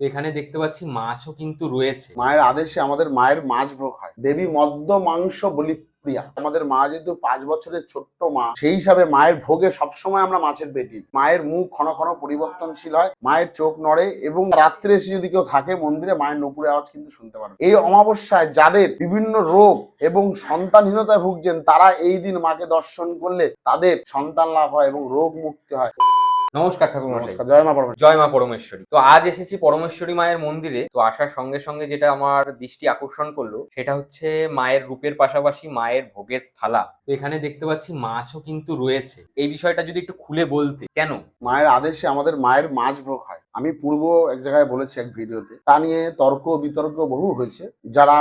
এখানে দেখতে পাচ্ছি মাছও কিন্তু রয়েছে। মায়ের আদেশে আমাদের মায়ের মাছ ভোগ হয়। দেবী মদ্য মাংস বলি প্রিয়া। আমাদের মা যেহেতু 5 বছরের ছোট্ট মা, সেই হিসাবে মায়ের ভোগে সবসময় আমরা মাছের পেটি। মায়ের মুখ ক্ষণ ক্ষণ পরিবর্তনশীল হয়, মায়ের চোখ নড়ে এবং রাত্রে এসে যদি কেউ থাকে মন্দিরে, মায়ের নুপুরের আওয়াজ কিন্তু শুনতে পারবে। এই অমাবস্যায় যাদের বিভিন্ন রোগ এবং সন্তানহীনতায় ভুগছেন, তারা এই দিন মাকে দর্শন করলে তাদের সন্তান লাভ হয় এবং রোগ মুক্তি হয়। নমস্কার ঠাকুর মশাই। নমস্কার, জয় মা পরমেশ্বরী। জয় মা পরমেশ্বরী। তো আজ এসেছি পরমেশ্বরী মায়ের মন্দিরে। তো আসার সঙ্গে সঙ্গে যেটা আমার দৃষ্টি আকর্ষণ করলো সেটা হচ্ছে মায়ের রূপের পাশাপাশি মায়ের ভোগের থালা। তো এখানে দেখতে পাচ্ছি মাছও কিন্তু রয়েছে। এই বিষয়টা যদি একটু খুলে বলতে। কেন? মায়ের আদেশে আমাদের মায়ের মাছ ভোগ হয়। আমি পূর্ব এক জায়গায় বলেছি এক ভিডিওতে, তা নিয়ে তর্ক বিতর্ক বহু হয়েছে। যারা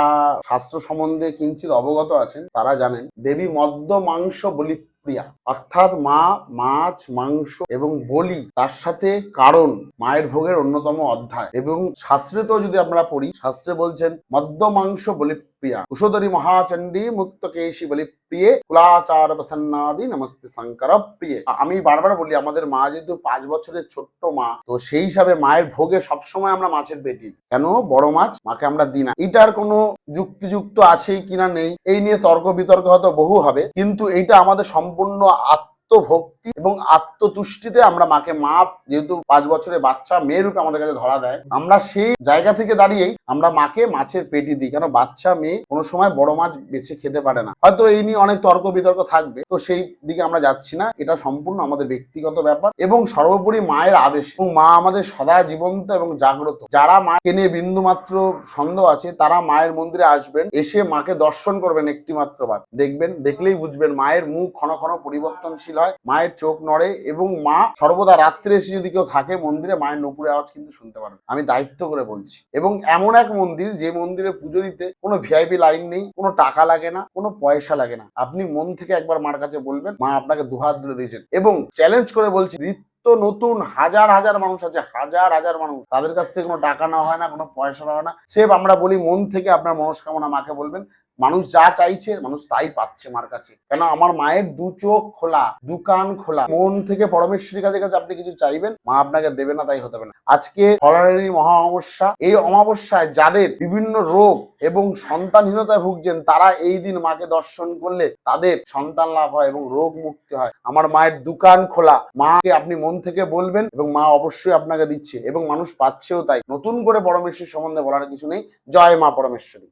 শাস্ত্র সম্বন্ধে কিঞ্চিৎ অবগত আছেন তারা জানেন দেবী মদ্য মাংস বলি প্রিয়া, অর্থাৎ মা মাছ মাংস এবং বলি তার সাথে কারণ মায়ের ভোগের অন্যতম অধ্যায়। এবং শাস্ত্রে তো যদি আমরা পড়ি, শাস্ত্রে বলছেন মদ্য মাংস বলি প্রিয়া, কুশোদরী মহাচণ্ডী মুক্ত কেশী বলি প্রিয়ে কুলাচার প্রসন্নাদি নমস্তে শঙ্কর প্রিয়ে। আমি বারবার বলি, আমাদের মা যেহেতু 5 বছরের ছোট্ট মা, তো সেই হিসাবে মায়ের ভোগে সবসময় আমরা মাছের পেটি। কেন বড় মাছ মাকে আমরা দিই না, এটার কোনো যুক্তিযুক্ত আছেই কিনা নেই, এই নিয়ে তর্ক বিতর্ক হয়তো বহু হবে, কিন্তু এইটা আমাদের সম্পূর্ণ আত্মভক্তি এবং আত্মতুষ্টিতে আমরা মাকে, মা যেহেতু 5 বছরের বাচ্চা মেয়ে রূপে আমাদের কাছে ধরা দেয়, আমরা সেই জায়গা থেকে দাঁড়িয়েই আমরা মাকে মাছের পেটি দিই। কেন বাচ্চা মেয়ে কোনো সময় বড় মাছ বেছে খেতে পারে না। হয়তো এই নিয়ে অনেক তর্ক বিতর্ক থাকবে, তো সেই দিকে আমরা যাচ্ছি না। এটা সম্পূর্ণ আমাদের ব্যক্তিগত ব্যাপার এবং সর্বোপরি মায়ের আদেশ। এবং মা আমাদের সদা জীবন্ত এবং জাগ্রত। যারা মাকে নিয়ে বিন্দু মাত্র সন্দেহ আছে, তারা মায়ের মন্দিরে আসবেন, এসে মাকে দর্শন করবেন একটি মাত্র বার। দেখবেন, দেখলেই বুঝবেন মায়ের মুখ ক্ষণ ক্ষণ পরিবর্তনশীল হয়, মায়ের চোখ নড়ে এবং মা সর্বদা রাত্রে এসে যদি কেউ থাকে মন্দিরে, মায়ের নুপুরের আওয়াজ কিন্তু শুনতে পারবে। আমি দায়িত্ব করে বলছি। এবং এমন এক মন্দির, যে মন্দিরে পুজো দিতে কোনো ভিআইপি লাইন নেই, কোনো টাকা লাগে না, কোনো পয়সা লাগে না। আপনি মন থেকে একবার মার কাছে বলবেন, মা আপনাকে দুহাত ধরে দিয়েছেন। এবং চ্যালেঞ্জ করে বলছি, নতুন হাজার হাজার মানুষ আছে, হাজার হাজার মানুষ, তাদের কাছ থেকে কোনো টাকা নেওয়া হয় না, কোনো পয়সা নেওয়া হয় না। সেভ আমরা বলি মন থেকে আপনার মনস্কামনা মাকে বলবেন, মানুষ যা চাইছে মানুষ তাই পাচ্ছে মার কাছে। কেন আমার মায়ের দু চোখ খোলা, দু কান খোলা। মন থেকে পরমেশ্বরীর কাছে আপনি কিছু চাইবেন, মা আপনাকে দেবে না তাই হতে পারে না। আজকে ফলাহারি মহা অমাবস্যা, এই অমাবস্যায় যাদের বিভিন্ন রোগ এবং সন্তানহীনতায় ভুগছেন, তারা এই দিন মাকে দর্শন করলে তাদের সন্তান লাভ হয় এবং রোগ মুক্তি হয়। আমার মায়ের দোকান খোলা, মাকে আপনি মন থেকে বলবেন এবং মা অবশ্যই আপনাকে দিচ্ছে এবং মানুষ পাচ্ছেও। তাই নতুন করে পরমেশ্বরী সম্বন্ধে বলার কিছু নেই। জয় মা পরমেশ্বরী।